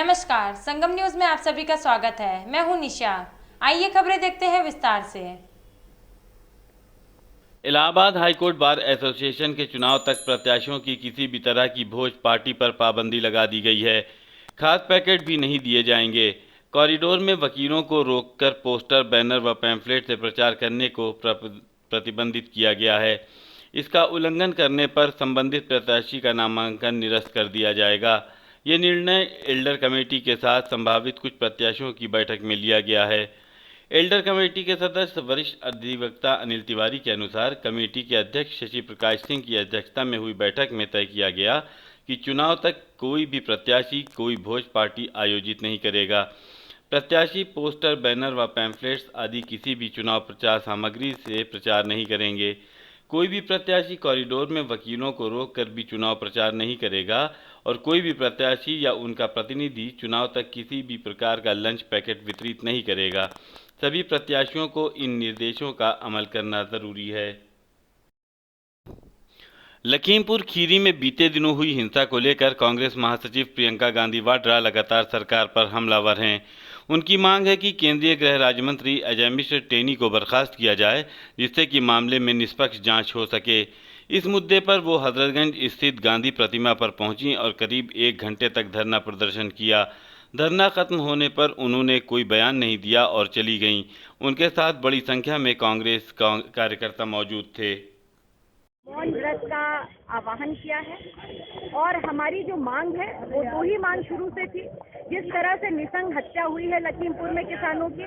नमस्कार, संगम न्यूज में आप सभी का स्वागत है। मैं हूं निशा। आइए खबरें देखते हैं विस्तार से। इलाहाबाद हाईकोर्ट बार एसोसिएशन के चुनाव तक प्रत्याशियों की किसी भी तरह की भोज पार्टी पर पाबंदी लगा दी गई है। खास पैकेट भी नहीं दिए जाएंगे। कॉरिडोर में वकीलों को रोककर पोस्टर, बैनर व पैम्फलेट से प्रचार करने को प्रतिबंधित किया गया है। इसका उल्लंघन करने पर संबंधित प्रत्याशी का नामांकन निरस्त कर दिया जाएगा। ये निर्णय एल्डर कमेटी के साथ संभावित कुछ प्रत्याशियों की बैठक में लिया गया है। एल्डर कमेटी के सदस्य वरिष्ठ अधिवक्ता अनिल तिवारी के अनुसार कमेटी के अध्यक्ष शशि प्रकाश सिंह की अध्यक्षता में हुई बैठक में तय किया गया कि चुनाव तक कोई भी प्रत्याशी कोई भोज पार्टी आयोजित नहीं करेगा। प्रत्याशी पोस्टर, बैनर व पैम्फलेट्स आदि किसी भी चुनाव प्रचार सामग्री से प्रचार नहीं करेंगे। कोई भी प्रत्याशी कॉरिडोर में वकीलों को रोककर भी चुनाव प्रचार नहीं करेगा और कोई भी प्रत्याशी या उनका प्रतिनिधि चुनाव तक किसी भी प्रकार का लंच पैकेट वितरित नहीं करेगा। सभी प्रत्याशियों को इन निर्देशों का अमल करना जरूरी है। लखीमपुर खीरी में बीते दिनों हुई हिंसा को लेकर कांग्रेस महासचिव प्रियंका गांधी वाड्रा लगातार सरकार पर हमलावर हैं। उनकी मांग है कि केंद्रीय गृह राज्य मंत्री अजय मिश्र टेनी को बर्खास्त किया जाए, जिससे कि मामले में निष्पक्ष जांच हो सके। इस मुद्दे पर वो हजरतगंज स्थित गांधी प्रतिमा पर पहुंची और करीब 1 घंटे तक धरना प्रदर्शन किया। धरना खत्म होने पर उन्होंने कोई बयान नहीं दिया और चली गईं। उनके साथ बड़ी संख्या में कांग्रेस कार्यकर्ता मौजूद थे। मौन व्रत का आह्वान किया है और हमारी जो मांग है वो दो ही मांग शुरू से थी। जिस तरह से निसंग हत्या हुई है लखीमपुर में किसानों की,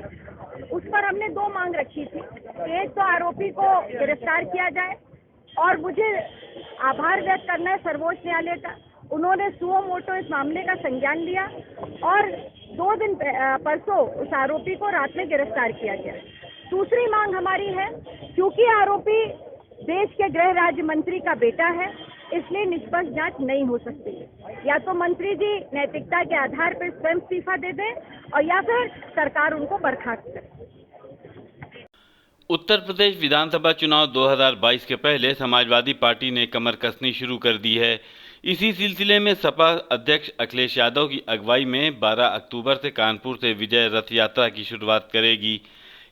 उस पर हमने दो मांग रखी थी। एक तो आरोपी को गिरफ्तार किया जाए और मुझे आभार व्यक्त करना है सर्वोच्च न्यायालय का। उन्होंने सुओ मोटो इस मामले का संज्ञान लिया और 2 दिन परसों उस आरोपी को रात में गिरफ्तार किया गया। दूसरी मांग हमारी है, क्योंकि आरोपी देश के गृह राज्य मंत्री का बेटा है, इसलिए निष्पक्ष जांच नहीं हो सकती। या तो मंत्री जी नैतिकता के आधार पर स्वयं इस्तीफा दे दें और या फिर सरकार उनको बर्खास्त करे। उत्तर प्रदेश विधानसभा चुनाव 2022 के पहले समाजवादी पार्टी ने कमर कसनी शुरू कर दी है। इसी सिलसिले में सपा अध्यक्ष अखिलेश यादव की अगुवाई में 12 अक्टूबर से कानपुर से विजय रथ यात्रा की शुरुआत करेगी।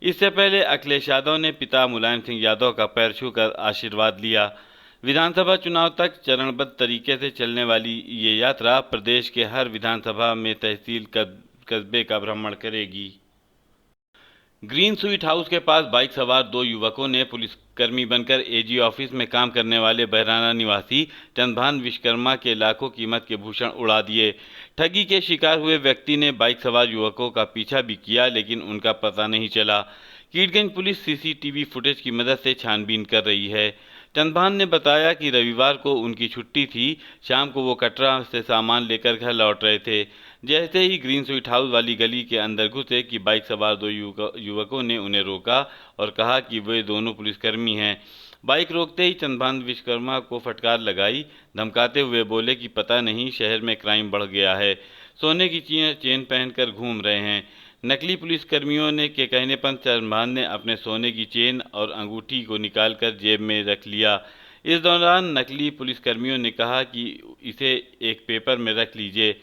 इससे पहले अखिलेश यादव ने पिता मुलायम सिंह यादव का पैर छूकर आशीर्वाद लिया। विधानसभा चुनाव तक चरणबद्ध तरीके से चलने वाली ये यात्रा प्रदेश के हर विधानसभा में तहसील कस्बे का भ्रमण करेगी। ग्रीन स्वीट हाउस के पास बाइक सवार 2 युवकों ने पुलिसकर्मी बनकर एजी ऑफिस में काम करने वाले बहराना निवासी चंद्रभान विश्वकर्मा के लाखों कीमत के भूषण उड़ा दिए। ठगी के शिकार हुए व्यक्ति ने बाइक सवार युवकों का पीछा भी किया, लेकिन उनका पता नहीं चला। कीटगंज पुलिस सीसीटीवी फुटेज की मदद से छानबीन कर रही है। चंद्रभान ने बताया कि रविवार को उनकी छुट्टी थी। शाम को वो कटरा से सामान लेकर घर लौट रहे थे। जैसे ही ग्रीन स्वीट हाउस वाली गली के अंदर घुसे कि बाइक सवार 2 युवकों ने उन्हें रोका और कहा कि वे दोनों पुलिसकर्मी हैं। बाइक रोकते ही चंद्रभान विश्वकर्मा को फटकार लगाई। धमकाते हुए बोले कि पता नहीं शहर में क्राइम बढ़ गया है, सोने की चेन पहनकर घूम रहे हैं। नकली पुलिसकर्मियों ने के कहने पर चंद्रभान ने अपने सोने की चेन और अंगूठी को निकालकर जेब में रख लिया। इस दौरान नकली पुलिसकर्मियों ने कहा कि इसे एक पेपर में रख लीजिए।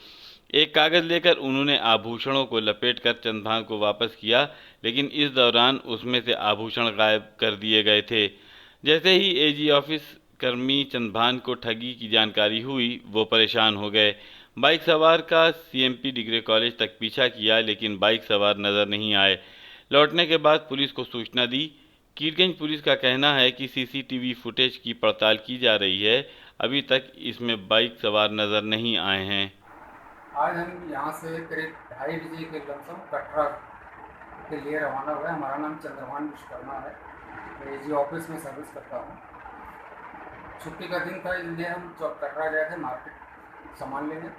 एक कागज़ लेकर उन्होंने आभूषणों को लपेटकर चंद्रभान को वापस किया, लेकिन इस दौरान उसमें से आभूषण गायब कर दिए गए थे। जैसे ही एजी ऑफिस कर्मी चंद्रभान को ठगी की जानकारी हुई, वो परेशान हो गए। बाइक सवार का सीएमपी डिग्री कॉलेज तक पीछा किया, लेकिन बाइक सवार नज़र नहीं आए। लौटने के बाद पुलिस को सूचना दी। कीटगंज पुलिस का कहना है कि सीसीटीवी फुटेज की पड़ताल की जा रही है। अभी तक इसमें बाइक सवार नज़र नहीं आए हैं। आज हम यहाँ से करीब 2:30 बजे के लमसम कटरा के लिए रवाना हुए। हमारा नाम चंद्रभान विश्वकर्मा है। मैं एजी ऑफिस में सर्विस करता हूँ। छुट्टी का दिन था, इसलिए हम कटरा गए थे मार्केट सामान लेने।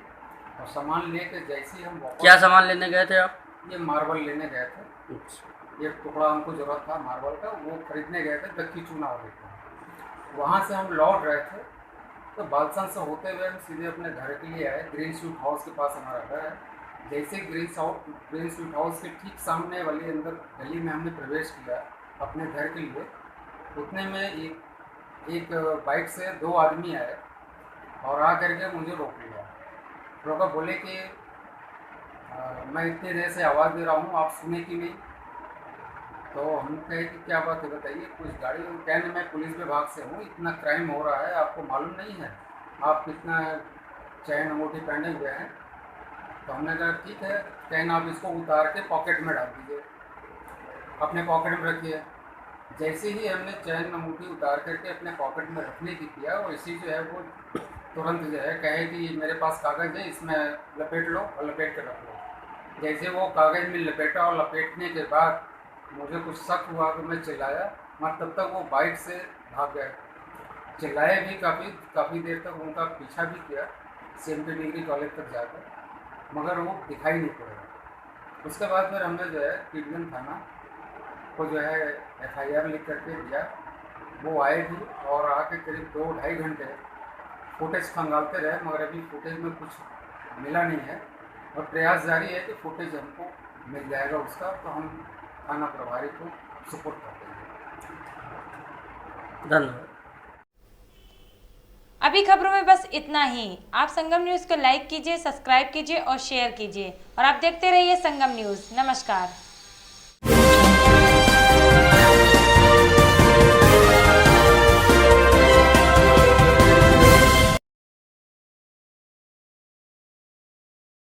और सामान लेके जैसे ही हम वापस, क्या सामान लेने गए थे आप? ये मार्बल लेने गए थे। एक टुकड़ा हमको ज़रूरत था मार्बल का, वो खरीदने गए थे दक्की चूना वाले को। वहाँ से हम लौट रहे थे तो बालसन से होते हुए हम सीधे अपने घर के लिए आए। ग्रीन स्वीट हाउस के पास हमारा घर है। जैसे ग्रीन स्वीट हाउस के ठीक सामने वाली अंदर गली में हमने प्रवेश किया अपने घर के लिए, उतने में एक बाइक से 2 आदमी आए और आ करके मुझे रोक लिया। रोका, बोले कि मैं इतनी देर से आवाज़ दे रहा हूँ, आप सुने कि नहीं। तो हम कहे कि क्या बात है बताइए, कुछ गाड़ी। कहने मैं पुलिस विभाग से हूँ, इतना क्राइम हो रहा है आपको मालूम नहीं है, आप कितना चैन अंगूठी पहने हुए हैं। तो हमने कहा ठीक है, चैन आप इसको उतार के पॉकेट में डाल दीजिए, अपने पॉकेट में रखिए। जैसे ही हमने चैन अंगूठी उतार करके अपने पॉकेट में रखने की किया, वैसे जो है वो तुरंत जो है कहे कि मेरे पास कागज़ है, इसमें लपेट लो और लपेट के रख लो। जैसे वो कागज़ में लपेटा और लपेटने के बाद मुझे कुछ शक हुआ तो मैं चिल्लाया, मगर तब तक वो बाइक से भाग गए। चिल्लाए भी काफ़ी देर तक, उनका पीछा भी किया CMT डिग्री कॉलेज तक जाकर, मगर वो दिखाई नहीं पड़ा। उसके बाद फिर हमने जो है टीडीएम थाना को जो है FIR लिख करके दिया। वो आए भी और आके करीब 2-2.5 घंटे फुटेज खंगालते रहे, मगर अभी फुटेज में कुछ मिला नहीं है और प्रयास जारी है कि फुटेज हमको मिल जाएगा उसका, तो हम थाना प्रभारी को सपोर्ट कर देंगे। धन्यवाद। अभी खबरों में बस इतना ही। आप संगम न्यूज़ को लाइक कीजिए, सब्सक्राइब कीजिए और शेयर कीजिए और आप देखते रहिए संगम न्यूज़। नमस्कार।